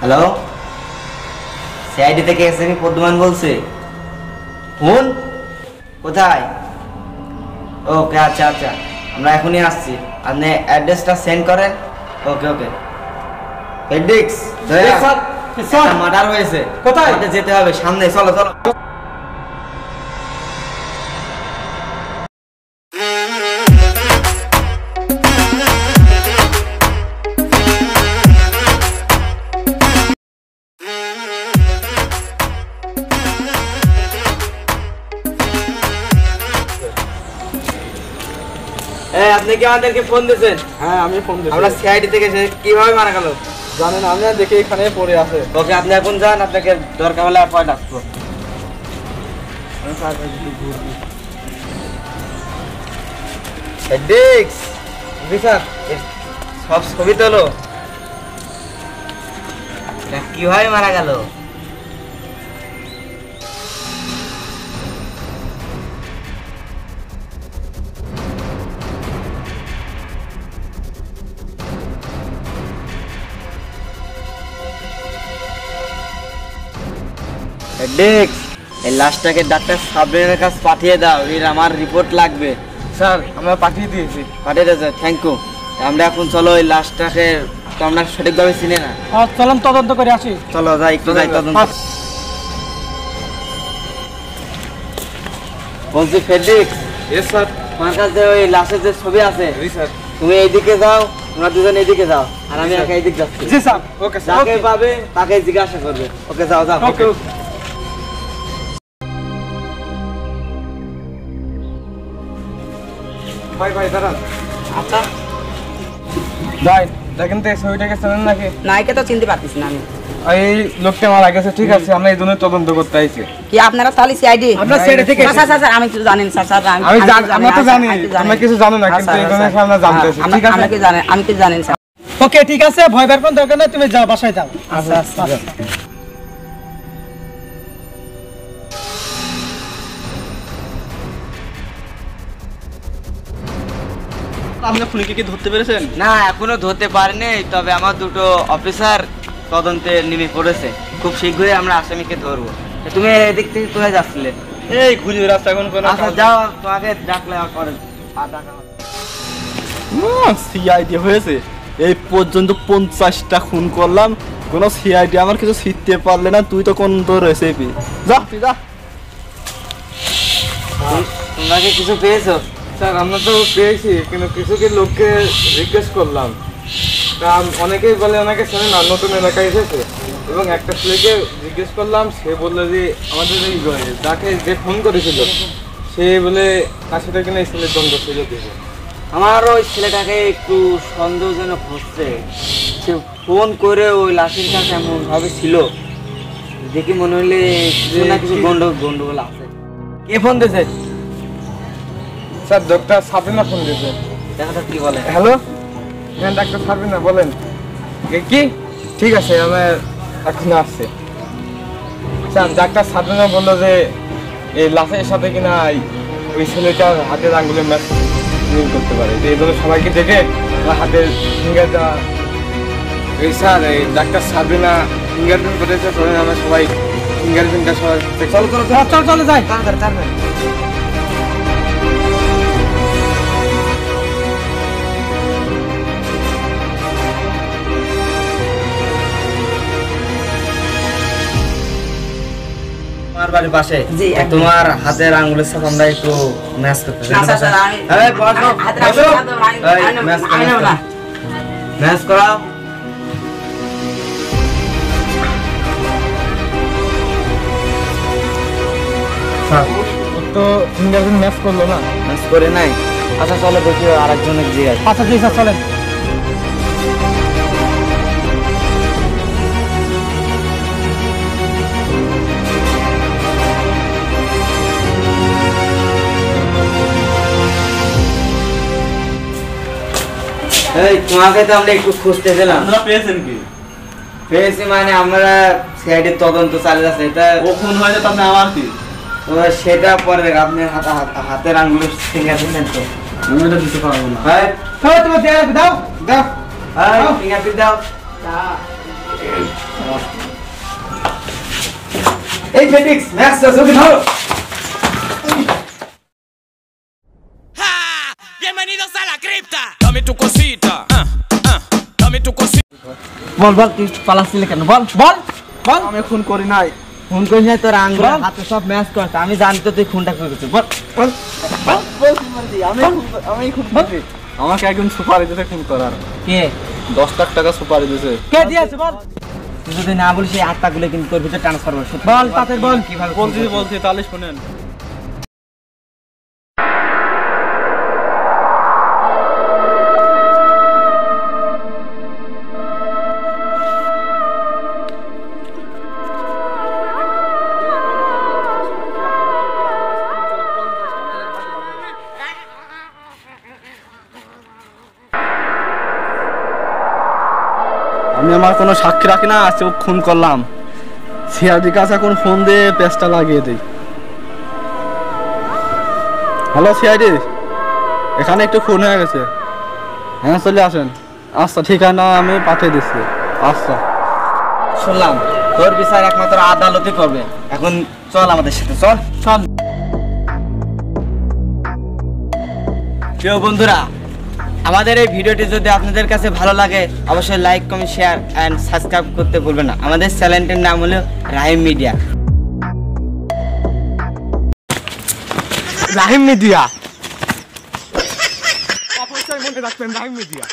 Hello, CID থেকে SME পদ্মমান বলছে। Phone কোথায়? ওকে, আচ্ছা আচ্ছা, আমরা এখনই আসছি। আপনি অ্যাড্রেসটা সেন্ড করেন। ওকে ওকে। হেডডিক্স মার্ডার হয়েছে, কোথায় যেতে হবে? সামনে, চলো চলো। আপনি কি আমাদেরকে ফোন দিয়েছেন? হ্যাঁ, আমি ফোন দিয়েছি। আমরা সিআইডি থেকে কিভাবে মারা গেল জানেন, আমি দেখে এখানে পড়ে আছে। ওকে, আপনি এখন যান, আপনাকে দরকার হলে পরে ডাকবো। সব ছবি তোলো। কিভাবে মারা গেল? এই লাশটাকে ডাক্তার সাবরিনের কাছে পাঠিয়ে দাও, এর আমার রিপোর্ট লাগবে। স্যার, আমরা পাঠিয়ে দিয়েছি। পাঠিয়ে দিয়েছে, থ্যাংক ইউ। আমরা এখন চলো, ওই লাশটাকে তো আমরা সঠিকভাবে চিনি না। চলুন তদন্ত করে আসি। চলো যাই, একটু যাই তদন্ত। বলছি ফেডরিক্স। Yes sir. তোমার কাছে ওই লাশের যে ছবি আছে, জি স্যার। তুমি এইদিকে যাও, তোমরা দুজন এইদিকে যাও, আর আমি একা এইদিকে যাচ্ছি। জি স্যার। Okay sir. যাকে পাবে তাকে জিজ্ঞাসা করবে। ওকে, যাও যাও। ওকে। ভাই দাঁড়ান। আচ্ছা, ভাই দেখেন তো, এই ছবিটাকে চেনেন নাকি? নায়িকা তো চিনতে পারতেছি না আমি। এই লোকটা মারা গেছে, ঠিক আছে, আমরা এই জন্য তদন্ত করতে আইছি। কি আপনারা তাহলে সিআইডি? আমরা সিআইডি থেকে স্যার স্যার, আমি কিছু জানেন স্যার। স্যার আমরা তো জানি, আমরা কিছু জানো না, কিন্তু এই জন্য আমরা জানতে এসেছি, ঠিক আছে? আমি কি জানেন স্যার। ওকে, ঠিক আছে, ভয় পাওয়ার কোনো দরকার নাই, তুমি যাও, বাসায় যাও। আচ্ছা আচ্ছা। আপনি খুনিকে কি ধরতে পেরেছেন? না, এখনো ধরতে পারিনি, তবে আমার দুটো অফিসার তদন্তে নেমে পড়েছে। খুব শীঘ্রই আমরা আসামিকে ধরবো। তুমি এদিক থেকে কোথায় যাচ্ছিলে? এই খুঁজি রাস্তা এখন কোন। আচ্ছা যাও, তোমাকে ডাকলে করে ডাকা হবে। সিআইডি হয়েছে, এই পর্যন্ত 50টা খুন করলাম, কোনো সিআইডি আমার কিছু শিখতে পারলে না। তুই তো কোন তোর রেসিপি, যা তুই যা। তোমরা কি কিছু পেয়েছো? স্যার, আমরা তো পেয়েছি, কিন্তু কিছু কি লোককে জিজ্ঞেস করলাম, তা অনেকেই বলে ওনাকে চেনে না, নতুন এলাকায় এসেছে। এবং একটা ছেলেকে জিজ্ঞেস করলাম, সে বললো যে আমাদের এই যাকে যে ফোন করেছিল, সে বলে তার সাথে কিনা এই ছেলের দ্বন্দ্ব ছিল। দেখে আমার ওই ছেলেটাকে একটু সন্দেহজনক হচ্ছে। সে ফোন করে ওই লাশের কাছে এমন ভাবে ছিল, দেখে মনে হলে কিছু না কিছু গন্ডগোল আছে। কে ফোন দিয়েছে? স্যার, ডক্টর সাবিনা ফোন দিয়েছে। দেখা যাক কি বলে। হ্যালো, হ্যাঁ ডাক্তার সাবিনা বলেন। কি? ঠিক আছে, আমার এখন আসছে। স্যার, ডাক্তার সাবিনা বললো যে এই লাশের সাথে কিনা ওই ছেলেটার হাতের আঙ্গুলের ম্যাচ মিল করতে পারে, এই জন্য সবাইকে দেখে হাতের ফিঙ্গার দেওয়া। এই স্যার, এই ডাক্তার সাবিনা ফিঙ্গারপ্রিন্ট করেছে, আমরা সবাই ফিঙ্গারপ্রিন্টটা সবাই চল চলে যাই, তাড়াতাড়ি তাড়াতাড়ি। তোমার বাড়ির পাশে জি, একদম। তোমার হাতের আঙ্গুলের সাথে আমরা একটু ম্যাচ করতে চাই। আচ্ছা স্যার, ম্যাচ করাও। স্যার, ওর তো ফিঙ্গারপ্রিন্ট ম্যাচ করলো না। ম্যাচ করে নাই। আচ্ছা চলো দেখি আরেকজনের জিজ্ঞাসা। আচ্ছা জি স্যার, চলেন। এই তোমাকে তো আমরা একটু খুঁজতে দিলাম। আপনারা পেয়েছেন কি? পেয়েছি মানে আমরা সিআইডির তদন্ত চালিয়ে যাচ্ছে। এটা ও খুন হয়েছে, তাহলে আমার কি? তো সেটা পরে দেখ, আপনি হাতের আঙ্গুলের ফিঙ্গারপ্রিন্ট তো আমি এটা দিতে পারবো না। হ্যাঁ, তুমি দাও দাও। হ্যাঁ, ফিঙ্গারপ্রিন্ট দাও। এই ফেটিক্স ম্যাক্স জলদি ধরো। Bienvenidos a la cripta. Dame tu cosita. Dame tu cosita. বল বল তুই পালাচ্ছিলি কেন? বল বল বল। আমি খুন করি নাই। ফোন করিস না, তোর আঙ্গুল হাতে সব ম্যাচ করছে। আমি জানি তো তুই খুনটা করেছিস। বল বল আমি খুন করি। আমাকে একজন সুপারি দিতে খুন করার। কে? 10 লাখ টাকা সুপারি দিয়েছে। কে দিয়েছে বল? তুই যদি না বলিস এই আত্মাগুলো কিন্তু তোর ভিতরে ট্রান্সফার হবে। বল তাতে বল। কিভাবে বলছি তাহলে শুনেন। আমি আমার কোনো সাক্ষী রাখি না, আজকে খুন করলাম। সিআইডির কাছে এখন ফোন দিয়ে পেজটা লাগিয়ে দিই। হ্যালো সিআইডি, এখানে একটু খুন হয়ে গেছে। হ্যাঁ চলে আসেন। আচ্ছা ঠিকানা আমি পাঠিয়ে দিচ্ছি। আচ্ছা শুনলাম তোর বিচার একমাত্র আদালতে করবে। এখন চল আমাদের সাথে, চল চল। প্রিয় বন্ধুরা, আমাদের এই ভিডিওটি যদি আপনাদের কাছে ভালো লাগে অবশ্যই like, comment, share and subscribe করতে ভুলবেন না। আমাদের চ্যানেলটির নাম হলো রাহিম মিডিয়া। রাহিম মিডিয়া অবশ্যই মনে রাখবেন, রাহিম মিডিয়া।